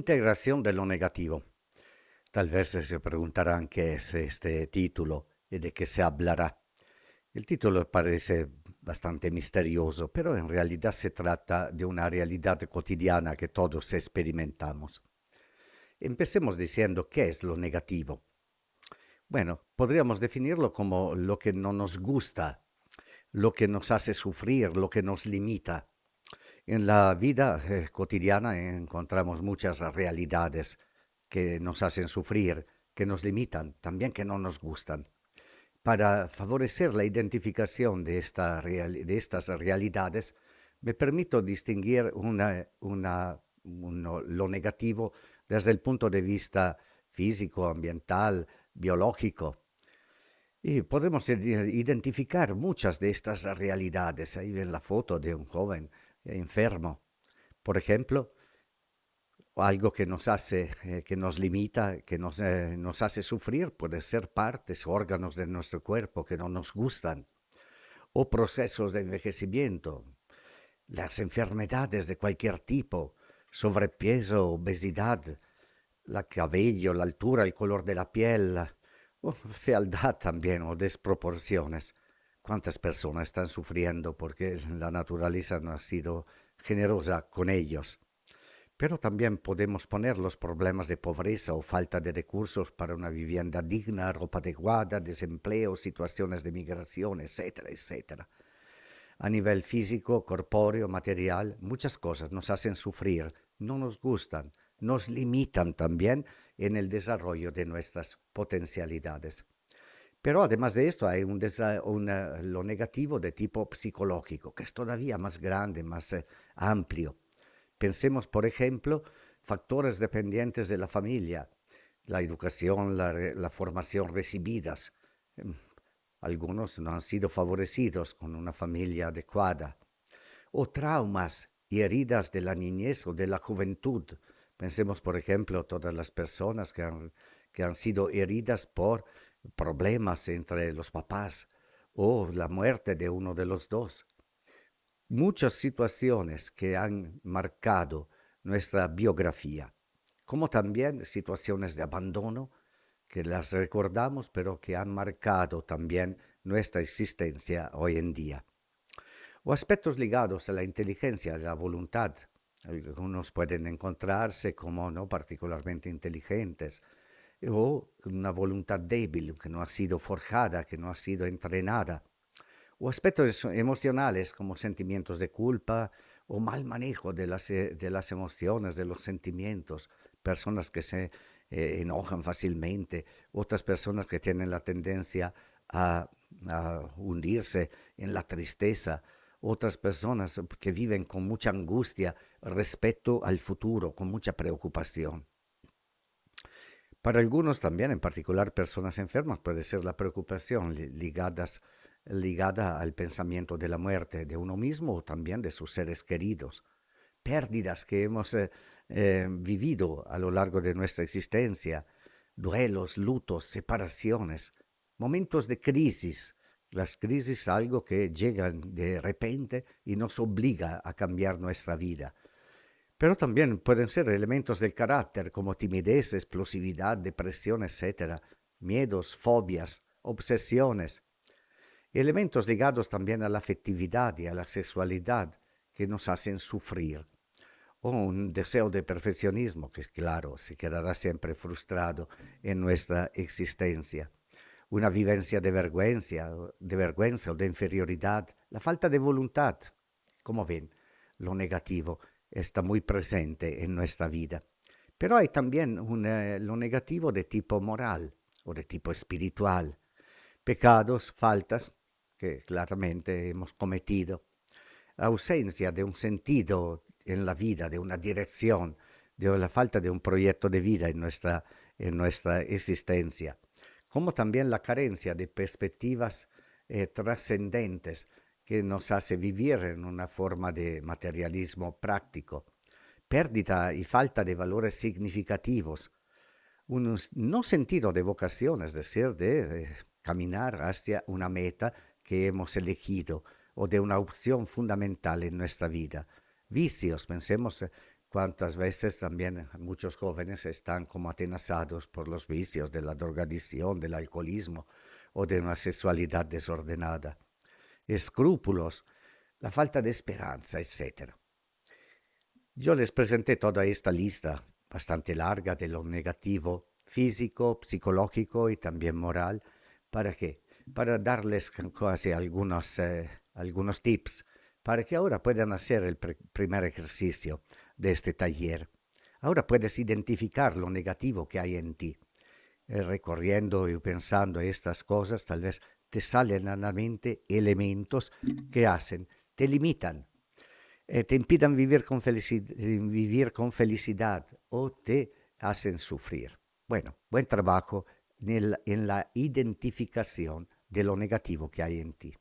Integración de lo negativo. Tal vez se preguntarán qué es este título y de qué se hablará. El título parece bastante misterioso, pero en realidad se trata de una realidad cotidiana que todos experimentamos. Empecemos diciendo qué es lo negativo. Bueno, podríamos definirlo como lo que no nos gusta, lo que nos hace sufrir, lo que nos limita. En la vida cotidiana encontramos muchas realidades que nos hacen sufrir, que nos limitan, también que no nos gustan. Para favorecer la identificación de estas realidades, me permito distinguir lo negativo desde el punto de vista físico, ambiental, biológico. Y podemos identificar muchas de estas realidades. Ahí ven la foto de un joven enfermo. Por ejemplo, algo que nos hace, que nos limita, que nos hace sufrir, puede ser partes, órganos de nuestro cuerpo que no nos gustan, o procesos de envejecimiento, las enfermedades de cualquier tipo, sobrepeso, obesidad, la cabello, la altura, el color de la piel, o fealdad también, o desproporciones. ¿Cuántas personas están sufriendo porque la naturaleza no ha sido generosa con ellos? Pero también podemos poner los problemas de pobreza o falta de recursos para una vivienda digna, ropa adecuada, desempleo, situaciones de migración, etcétera, etcétera. A nivel físico, corpóreo, material, muchas cosas nos hacen sufrir, no nos gustan, nos limitan también en el desarrollo de nuestras potencialidades. Pero además de esto hay lo negativo de tipo psicológico, que es todavía más grande, más amplio. Pensemos, por ejemplo, factores dependientes de la familia, la educación, la formación recibidas. Em, Algunos no han sido favorecidos con una familia adecuada. O traumas y heridas de la niñez o de la juventud. Pensemos, por ejemplo, todas las personas que han sido heridas por problemas entre los papás o la muerte de uno de los dos. Muchas situaciones que han marcado nuestra biografía, como también situaciones de abandono que las recordamos, pero que han marcado también nuestra existencia hoy en día. O aspectos ligados a la inteligencia, a la voluntad. Algunos pueden encontrarse como no particularmente inteligentes, o una voluntad débil que no ha sido forjada, que no ha sido entrenada, o aspectos emocionales como sentimientos de culpa o mal manejo de las emociones, de los sentimientos, personas que se enojan fácilmente, otras personas que tienen la tendencia a, a hundirse en la tristeza, otras personas que viven con mucha angustia respecto al futuro, con mucha preocupación. Para algunos también, en particular personas enfermas, puede ser la preocupación ligada al pensamiento de la muerte de uno mismo o también de sus seres queridos. Pérdidas que hemos vivido a lo largo de nuestra existencia, duelos, lutos, separaciones, momentos de crisis. Las crisis algo que llegan de repente y nos obliga a cambiar nuestra vida. Pero también pueden ser elementos del carácter como timidez, explosividad, depresión, etcétera, miedos, fobias, obsesiones, elementos ligados también a la afectividad y a la sexualidad que nos hacen sufrir, o un deseo de perfeccionismo que, claro, se quedará siempre frustrado en nuestra existencia, una vivencia de vergüenza o de inferioridad, la falta de voluntad. Como ven, lo negativo está muy presente en nuestra vida. Pero hay también lo negativo de tipo moral o de tipo espiritual, pecados, faltas que claramente hemos cometido, ausencia de un sentido en la vida, de una dirección, de la falta de un proyecto de vida en nuestra existencia, como también la carencia de perspectivas trascendentes que nos hace vivir en una forma de materialismo práctico, pérdida y falta de valores significativos, un no sentido de vocación, es decir, de caminar hacia una meta que hemos elegido o de una opción fundamental en nuestra vida. Vicios, pensemos cuántas veces también muchos jóvenes están como atenazados por los vicios de la drogadicción, del alcoholismo o de una sexualidad desordenada, escrúpulos, la falta de esperanza, etcétera. Yo les presenté toda esta lista bastante larga de lo negativo, físico, psicológico y también moral. ¿Para qué? Para darles casi algunos tips para que ahora puedan hacer el primer ejercicio de este taller. Ahora puedes identificar lo negativo que hay en ti. Recorriendo y pensando estas cosas, tal vez te salen a la mente elementos que te limitan, te impidan vivir con felicidad o te hacen sufrir. Bueno, buen trabajo en la identificación de lo negativo que hay en ti.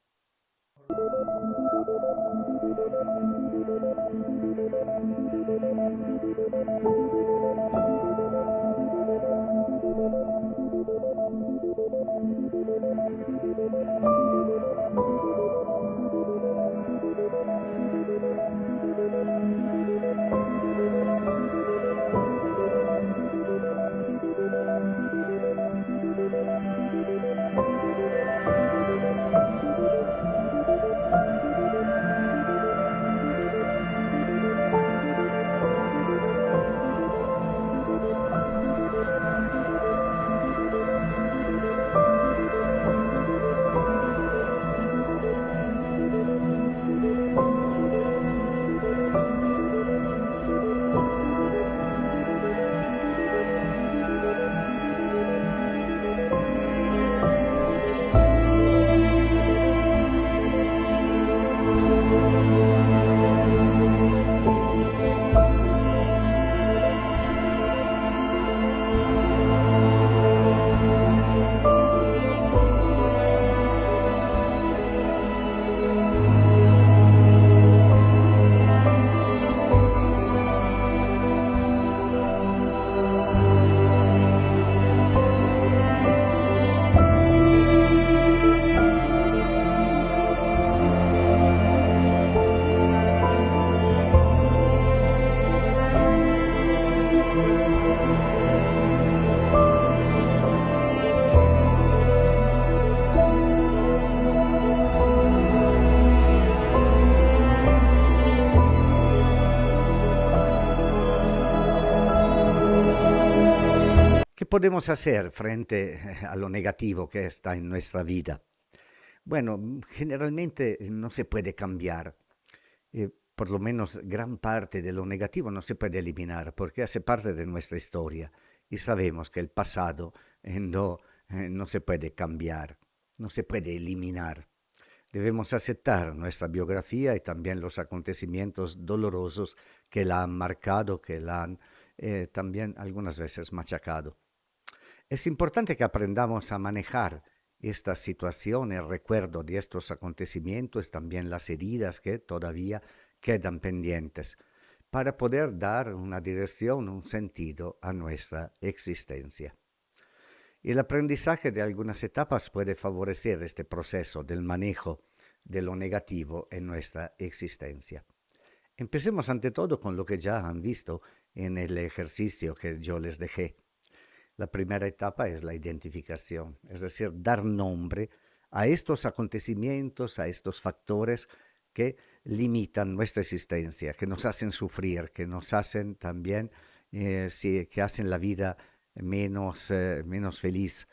¿Qué podemos hacer frente a lo negativo que está en nuestra vida? Bueno, generalmente no se puede cambiar. Por lo menos gran parte de lo negativo no se puede eliminar porque hace parte de nuestra historia y sabemos que el pasado no se puede cambiar, no se puede eliminar. Debemos aceptar nuestra biografía y también los acontecimientos dolorosos que la han marcado, que la han también algunas veces machacado. Es importante que aprendamos a manejar esta situación, el recuerdo de estos acontecimientos, también las heridas que todavía quedan pendientes, para poder dar una dirección, un sentido a nuestra existencia. El aprendizaje de algunas etapas puede favorecer este proceso del manejo de lo negativo en nuestra existencia. Empecemos ante todo con lo que ya han visto en el ejercicio que yo les dejé. La primera etapa es la identificación, es decir, dar nombre a estos acontecimientos, a estos factores que limitan nuestra existencia, que nos hacen sufrir, que nos hacen también, que hacen la vida menos feliz,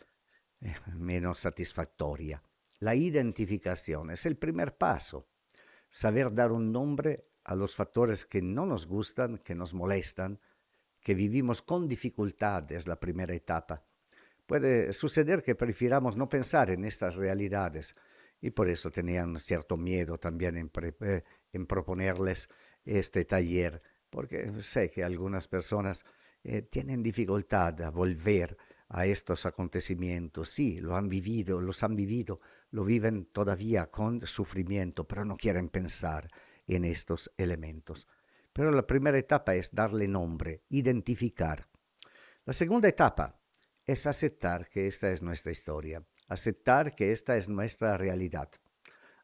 menos satisfactoria. La identificación es el primer paso, saber dar un nombre a los factores que no nos gustan, que nos molestan, que vivimos con dificultad es la primera etapa. Puede suceder que prefiramos no pensar en estas realidades y por eso tenían cierto miedo también en proponerles este taller, porque sé que algunas personas tienen dificultad a volver a estos acontecimientos. Sí, los han vivido, lo viven todavía con sufrimiento, pero no quieren pensar en estos elementos. Pero la primera etapa es darle nombre, identificar. La segunda etapa es aceptar que esta es nuestra historia, aceptar que esta es nuestra realidad.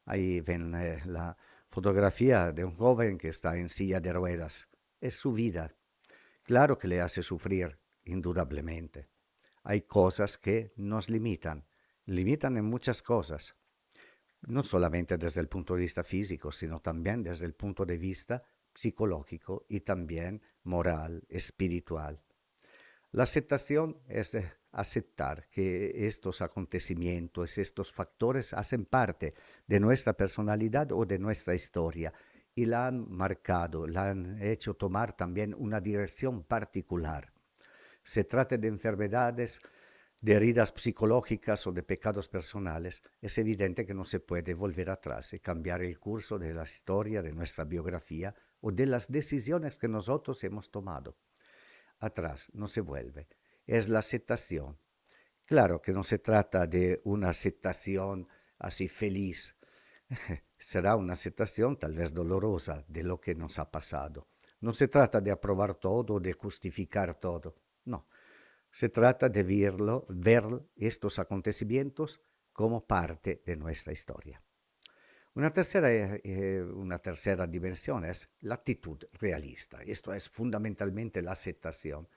Ahí ven la fotografía de un joven que está en silla de ruedas. es su vida. Claro que le hace sufrir, indudablemente. Hay cosas que nos limitan en muchas cosas, no solamente desde el punto de vista físico, sino también desde el punto de vista psicológico y también moral, espiritual. La aceptación es aceptar que estos acontecimientos, estos factores hacen parte de nuestra personalidad o de nuestra historia y la han marcado, la han hecho tomar también una dirección particular. Se trata de enfermedades, de heridas psicológicas o de pecados personales, es evidente que no se puede volver atrás y cambiar el curso de la historia, de nuestra biografía o de las decisiones que nosotros hemos tomado. Atrás no se vuelve. Es la aceptación. Claro que no se trata de una aceptación así feliz. Será una aceptación tal vez dolorosa de lo que nos ha pasado. No se trata de aprobar todo, de justificar todo. No. Se trata de ver estos acontecimientos como parte de nuestra historia. Una tercera dimensión es la actitud realista. Esto es fundamentalmente la aceptación.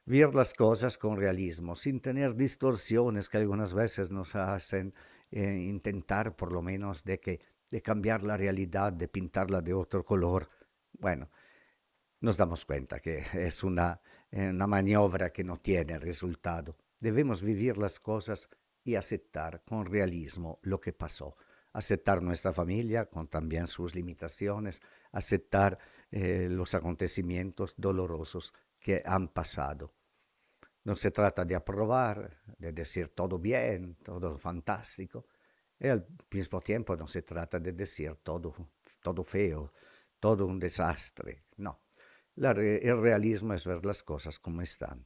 Ver las cosas con realismo, sin tener distorsiones que algunas veces nos hacen intentar por lo menos de cambiar la realidad, de pintarla de otro color. Bueno, nos damos cuenta que es una maniobra que no tiene resultado. Debemos vivir las cosas y aceptar con realismo lo que pasó. Aceptar nuestra familia con también sus limitaciones, aceptar los acontecimientos dolorosos que han pasado. No se trata de aprobar, de decir todo bien, todo fantástico, y al mismo tiempo no se trata de decir todo feo, todo un desastre. No, el realismo es ver las cosas como están.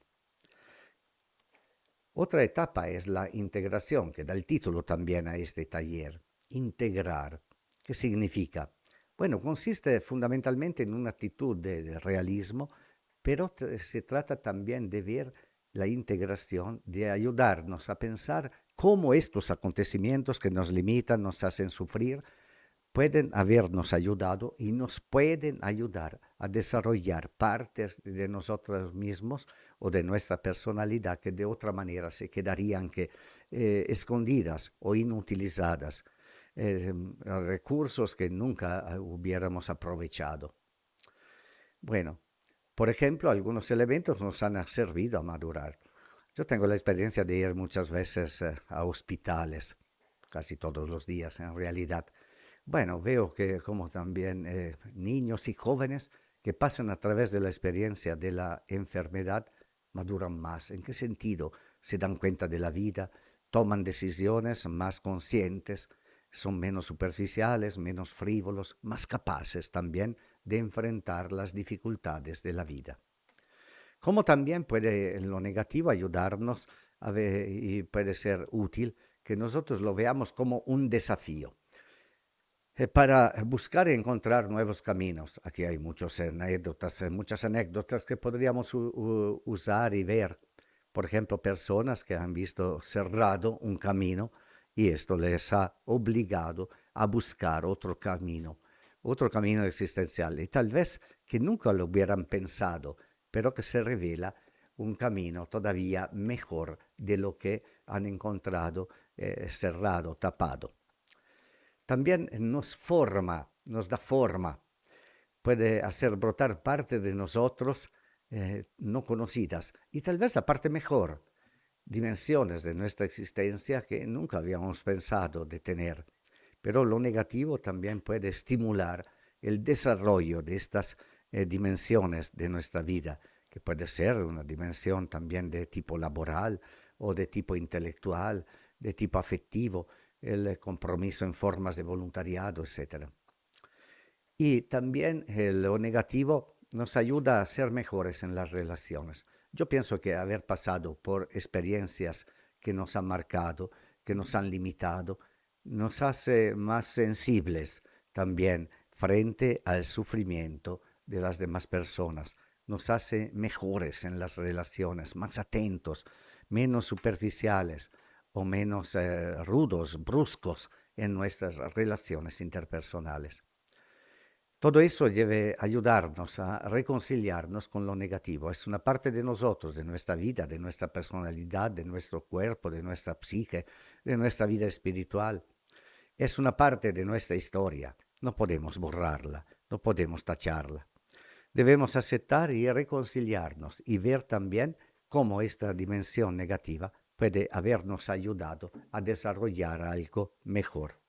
Otra etapa es la integración, que da el título también a este taller. Integrar. ¿Qué significa? Bueno, consiste fundamentalmente en una actitud de realismo, pero se trata también de ver la integración, de ayudarnos a pensar cómo estos acontecimientos que nos limitan, nos hacen sufrir, pueden habernos ayudado y nos pueden ayudar a desarrollar partes de nosotros mismos o de nuestra personalidad que de otra manera se quedarían escondidas o inutilizadas, recursos que nunca hubiéramos aprovechado. Bueno, por ejemplo, algunos elementos nos han servido a madurar. Yo tengo la experiencia de ir muchas veces a hospitales, casi todos los días en realidad. Bueno, veo que como también niños y jóvenes que pasan a través de la experiencia de la enfermedad maduran más. ¿En qué sentido? Se dan cuenta de la vida, toman decisiones más conscientes, son menos superficiales, menos frívolos, más capaces también de enfrentar las dificultades de la vida. Como también puede en lo negativo ayudarnos a ver, y puede ser útil que nosotros lo veamos como un desafío para buscar y encontrar nuevos caminos. Aquí hay muchas anécdotas que podríamos usar y ver. Por ejemplo, personas que han visto cerrado un camino y esto les ha obligado a buscar otro camino existencial. Y tal vez que nunca lo hubieran pensado, pero que se revela un camino todavía mejor de lo que han encontrado cerrado, tapado. También nos da forma, puede hacer brotar parte de nosotros no conocidas y tal vez la parte mejor, dimensiones de nuestra existencia que nunca habíamos pensado de tener. Pero lo negativo también puede estimular el desarrollo de estas dimensiones de nuestra vida, que puede ser una dimensión también de tipo laboral o de tipo intelectual, de tipo afectivo, el compromiso en formas de voluntariado, etc. Y también lo negativo nos ayuda a ser mejores en las relaciones. Yo pienso que haber pasado por experiencias que nos han marcado, que nos han limitado, nos hace más sensibles también frente al sufrimiento de las demás personas, nos hace mejores en las relaciones, más atentos, menos superficiales o menos rudos, bruscos en nuestras relaciones interpersonales. Todo eso debe ayudarnos a reconciliarnos con lo negativo. Es una parte de nosotros, de nuestra vida, de nuestra personalidad, de nuestro cuerpo, de nuestra psique, de nuestra vida espiritual. Es una parte de nuestra historia. No podemos borrarla, no podemos tacharla. Debemos aceptar y reconciliarnos y ver también cómo esta dimensión negativa puede habernos ayudado a desarrollar algo mejor.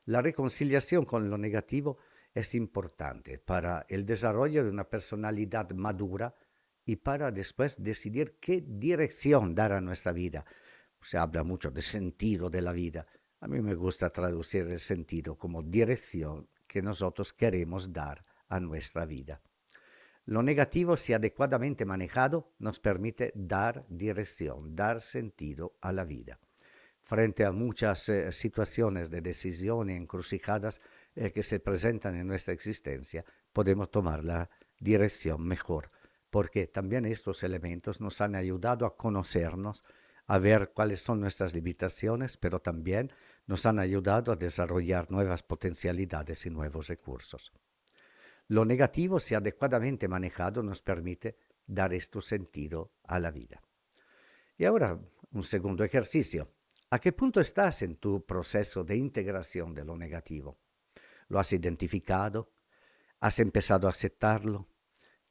La reconciliación con lo negativo es importante para el desarrollo de una personalidad madura y para después decidir qué dirección dar a nuestra vida. Se habla mucho de sentido de la vida. A mí me gusta traducir el sentido como dirección que nosotros queremos dar a nuestra vida. Lo negativo, si adecuadamente manejado, nos permite dar dirección, dar sentido a la vida. Frente a muchas situaciones de decisión y encrucijadas que se presentan en nuestra existencia, podemos tomar la dirección mejor, porque también estos elementos nos han ayudado a conocernos, a ver cuáles son nuestras limitaciones, pero también nos han ayudado a desarrollar nuevas potencialidades y nuevos recursos. Lo negativo, si adecuadamente manejado, nos permite dar este sentido a la vida. Y ahora, un segundo ejercicio. ¿A qué punto estás en tu proceso de integración de lo negativo? ¿Lo has identificado? ¿Has empezado a aceptarlo?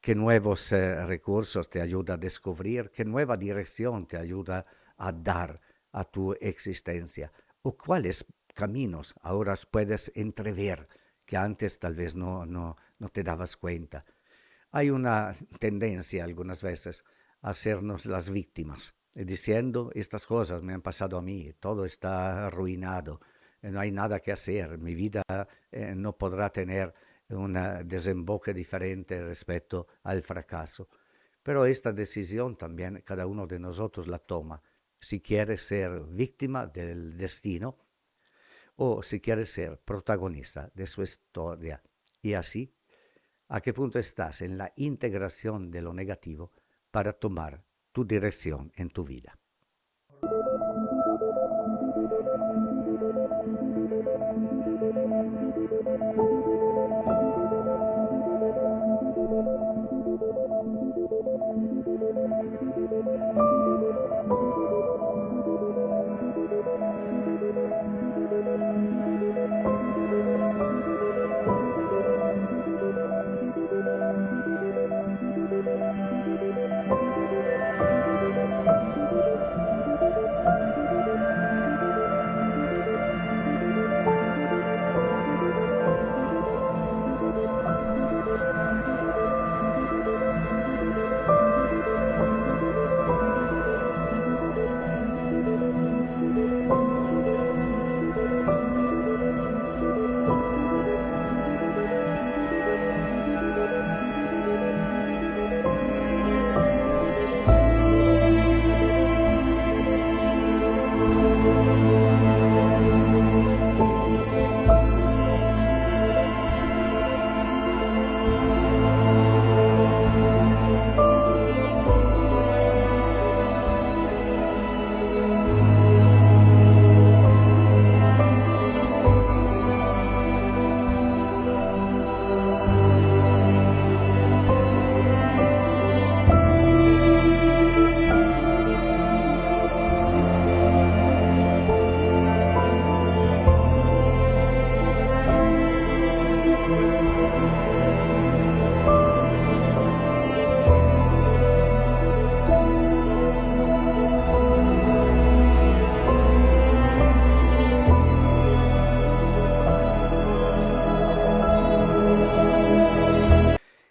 ¿Qué nuevos recursos te ayuda a descubrir? ¿Qué nueva dirección te ayuda a dar a tu existencia? ¿O cuáles caminos ahora puedes entrever que antes tal vez no te dabas cuenta? Hay una tendencia algunas veces a hacernos las víctimas, diciendo estas cosas me han pasado a mí, todo está arruinado, no hay nada que hacer, mi vida no podrá tener un desemboque diferente respecto al fracaso. Pero esta decisión también cada uno de nosotros la toma, si quiere ser víctima del destino o si quiere ser protagonista de su historia. Y así, ¿a qué punto estás en la integración de lo negativo para tomar tu dirección en tu vida?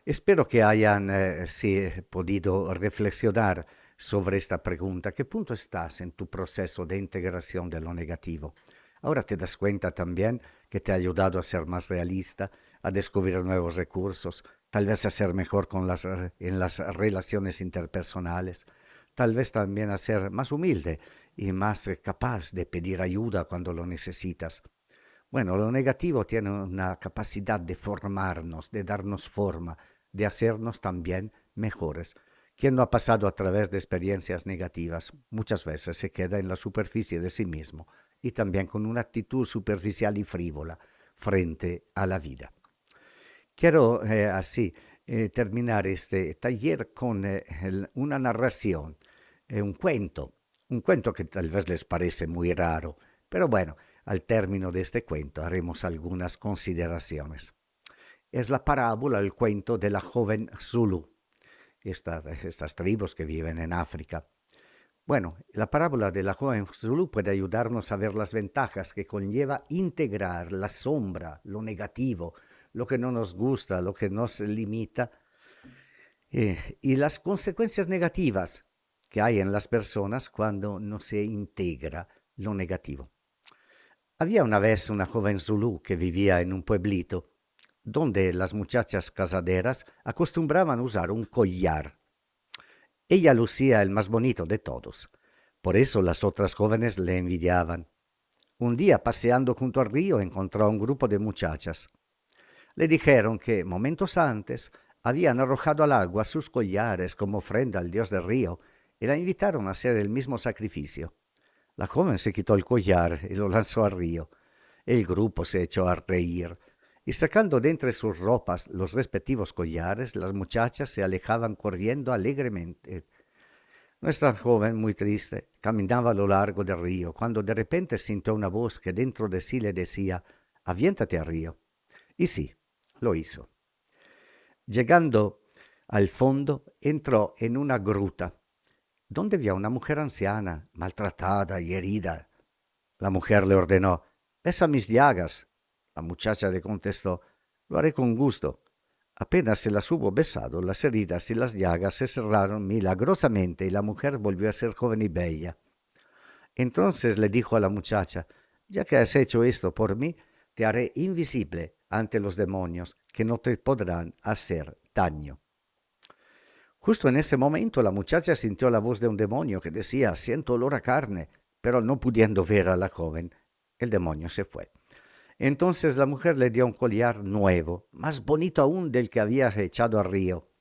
Espero que hayan podido reflexionar sobre esta pregunta. ¿Qué punto estás en tu proceso de integración de lo negativo? Ahora te das cuenta también que te ha ayudado a ser más realista, a descubrir nuevos recursos, tal vez a ser mejor en las relaciones interpersonales, tal vez también a ser más humilde y más capaz de pedir ayuda cuando lo necesitas. Bueno, lo negativo tiene una capacidad de formarnos, de darnos forma, de hacernos también mejores. Quien no ha pasado a través de experiencias negativas muchas veces se queda en la superficie de sí mismo y también con una actitud superficial y frívola frente a la vida. Quiero así terminar este taller con una narración, un cuento que tal vez les parece muy raro, pero bueno, al término de este cuento haremos algunas consideraciones. Es la parábola, el cuento de la joven Zulu, estas tribus que viven en África. Bueno, la parábola de la joven Zulu puede ayudarnos a ver las ventajas que conlleva integrar la sombra, lo negativo, lo que no nos gusta, lo que nos limita, y las consecuencias negativas que hay en las personas cuando no se integra lo negativo. Había una vez una joven Zulu que vivía en un pueblito donde las muchachas casaderas acostumbraban usar un collar. Ella lucía el más bonito de todos. Por eso las otras jóvenes le envidiaban. Un día, paseando junto al río, encontró a un grupo de muchachas. Le dijeron que, momentos antes, habían arrojado al agua sus collares como ofrenda al dios del río y la invitaron a hacer el mismo sacrificio. La joven se quitó el collar y lo lanzó al río. El grupo se echó a reír y sacando de entre sus ropas los respectivos collares, las muchachas se alejaban corriendo alegremente. Nuestra joven, muy triste, caminaba a lo largo del río cuando de repente sintió una voz que dentro de sí le decía: «Aviéntate al río». Y sí, lo hizo. Llegando al fondo, entró en una gruta, donde vio una mujer anciana, maltratada y herida. La mujer le ordenó: «Besa mis llagas». La muchacha le contestó: «Lo haré con gusto». Apenas se las hubo besado, las heridas y las llagas se cerraron milagrosamente y la mujer volvió a ser joven y bella. Entonces le dijo a la muchacha: «Ya que has hecho esto por mí, te haré invisible ante los demonios, que no te podrán hacer daño». Justo en ese momento la muchacha sintió la voz de un demonio que decía: «Siento olor a carne», pero no pudiendo ver a la joven, el demonio se fue. Entonces la mujer le dio un collar nuevo, más bonito aún del que había echado al río.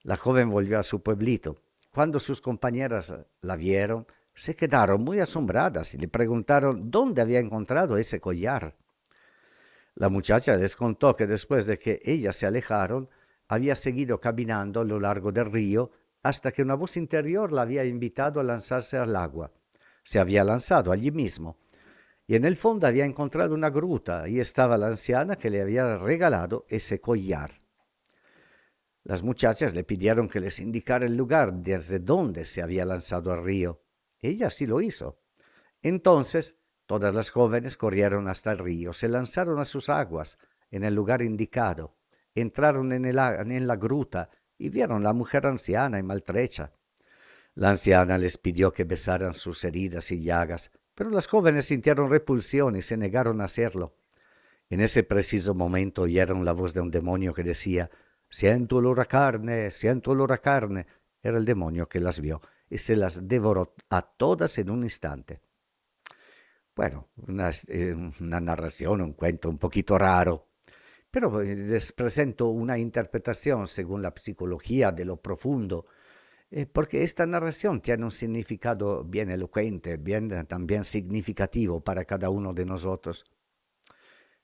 La joven volvió a su pueblito. Cuando sus compañeras la vieron, se quedaron muy asombradas y le preguntaron dónde había encontrado ese collar. La muchacha les contó que después de que ellas se alejaron, había seguido caminando a lo largo del río hasta que una voz interior la había invitado a lanzarse al agua. Se había lanzado allí mismo y en el fondo había encontrado una gruta y estaba la anciana que le había regalado ese collar. Las muchachas le pidieron que les indicara el lugar desde donde se había lanzado al río. Ella sí lo hizo. Entonces, todas las jóvenes corrieron hasta el río, se lanzaron a sus aguas en el lugar indicado, entraron en la gruta y vieron a la mujer anciana y maltrecha. La anciana les pidió que besaran sus heridas y llagas, pero las jóvenes sintieron repulsión y se negaron a hacerlo. En ese preciso momento oyeron la voz de un demonio que decía: «Siento olor a carne, siento olor a carne». Era el demonio que las vio y se las devoró a todas en un instante. Bueno, una narración, un cuento un poquito raro, pero les presento una interpretación según la psicología de lo profundo, porque esta narración tiene un significado bien elocuente, bien también significativo para cada uno de nosotros.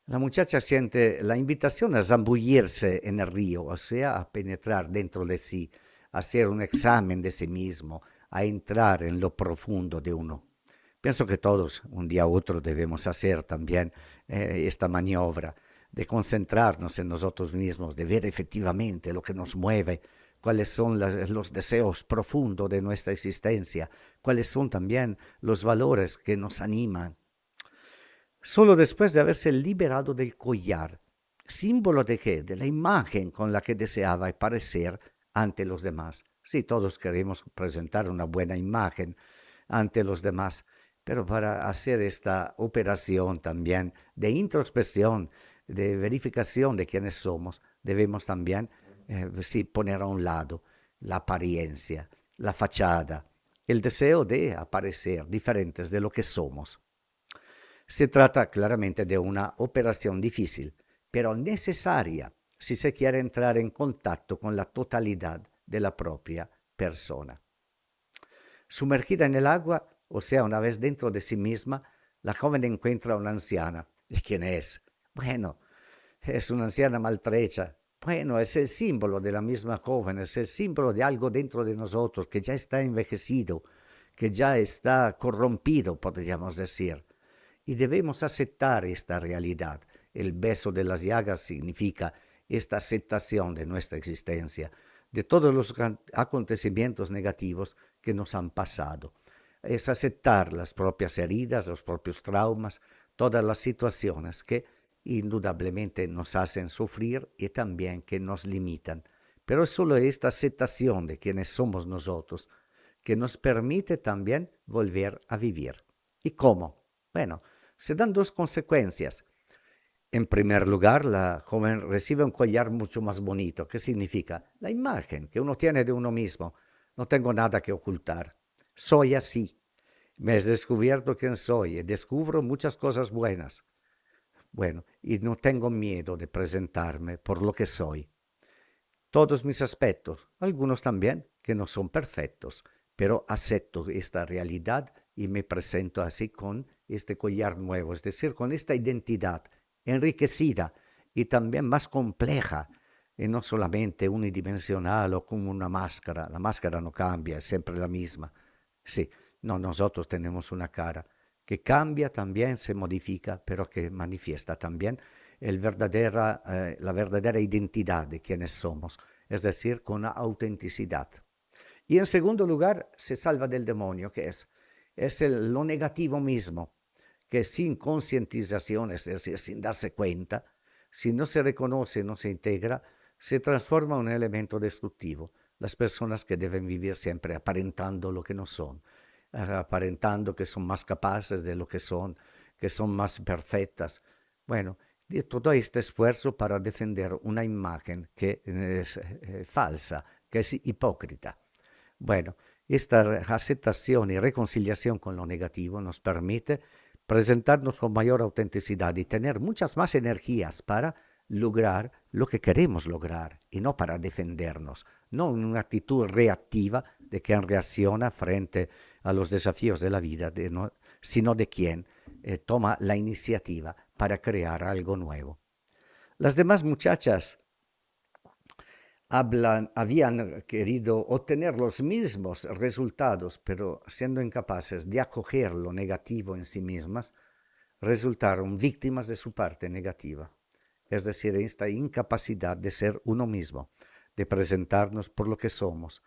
La muchacha siente la invitación a zambullirse en el río, o sea, a penetrar dentro de sí, a hacer un examen de sí mismo, a entrar en lo profundo de uno. Pienso que todos, un día u otro, debemos hacer también esta maniobra de concentrarnos en nosotros mismos, de ver efectivamente lo que nos mueve, cuáles son los deseos profundos de nuestra existencia, cuáles son también los valores que nos animan. Solo después de haberse liberado del collar, símbolo de qué, de la imagen con la que deseaba parecer ante los demás. Sí, todos queremos presentar una buena imagen ante los demás, pero para hacer esta operación también de introspección, de verificación de quiénes somos, debemos también sí, poner a un lado la apariencia, la fachada, el deseo de aparecer diferentes de lo que somos. Se trata claramente de una operación difícil, pero necesaria si se quiere entrar en contacto con la totalidad de la propia persona. Sumergida en el agua, o sea, una vez dentro de sí misma, la joven encuentra a una anciana. ¿Y quién es? Bueno, es una anciana maltrecha. Bueno, es el símbolo de la misma joven, es el símbolo de algo dentro de nosotros que ya está envejecido, que ya está corrompido, podríamos decir. Y debemos aceptar esta realidad. El beso de las llagas significa esta aceptación de nuestra existencia, de todos los acontecimientos negativos que nos han pasado. Es aceptar las propias heridas, los propios traumas, todas las situaciones que indudablemente nos hacen sufrir y también que nos limitan. Pero es solo esta aceptación de quienes somos nosotros que nos permite también volver a vivir. ¿Y cómo? Bueno, se dan dos consecuencias. En primer lugar, la joven recibe un collar mucho más bonito. ¿Qué significa? La imagen que uno tiene de uno mismo. No tengo nada que ocultar. Soy así. Me he descubierto quién soy y descubro muchas cosas buenas. Bueno, y no tengo miedo de presentarme por lo que soy. Todos mis aspectos, algunos también que no son perfectos, pero acepto esta realidad y me presento así con este collar nuevo, es decir, con esta identidad enriquecida y también más compleja, y no solamente unidimensional o como una máscara. La máscara no cambia, es siempre la misma. Sí, no, nosotros tenemos una cara que cambia también, se modifica, pero que manifiesta también la verdadera identidad de quienes somos, es decir, con autenticidad. Y en segundo lugar, se salva del demonio, que es lo negativo mismo, que sin concientización, es decir, sin darse cuenta, si no se reconoce, no se integra, se transforma en un elemento destructivo. Las personas que deben vivir siempre aparentando lo que no son, aparentando que son más capaces de lo que son más perfectas. Bueno, de todo este esfuerzo para defender una imagen que es falsa, que es hipócrita. Bueno, esta aceptación y reconciliación con lo negativo nos permite presentarnos con mayor autenticidad y tener muchas más energías para lograr lo que queremos lograr y no para defendernos, no en una actitud reactiva de quien reacciona frente a los desafíos de la vida, sino de quien toma la iniciativa para crear algo nuevo. Las demás muchachas habían querido obtener los mismos resultados, pero siendo incapaces de acoger lo negativo en sí mismas, resultaron víctimas de su parte negativa, es decir, esta incapacidad de ser uno mismo, de presentarnos por lo que somos,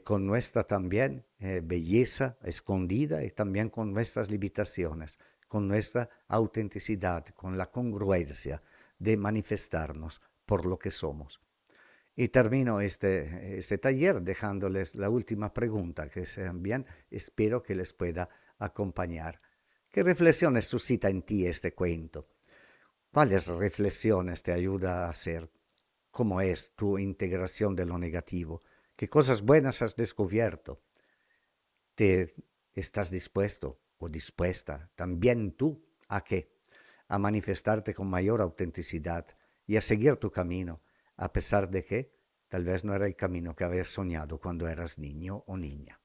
con nuestra también belleza escondida y también con nuestras limitaciones, con nuestra autenticidad, con la congruencia de manifestarnos por lo que somos. Y termino este taller dejándoles la última pregunta, que también espero que les pueda acompañar. ¿Qué reflexiones suscita en ti este cuento? ¿Cuáles reflexiones te ayuda a hacer? ¿Cómo es tu integración de lo negativo? ¿Qué cosas buenas has descubierto? ¿Te estás dispuesto o dispuesta también tú a qué? A manifestarte con mayor autenticidad y a seguir tu camino, a pesar de que tal vez no era el camino que habías soñado cuando eras niño o niña.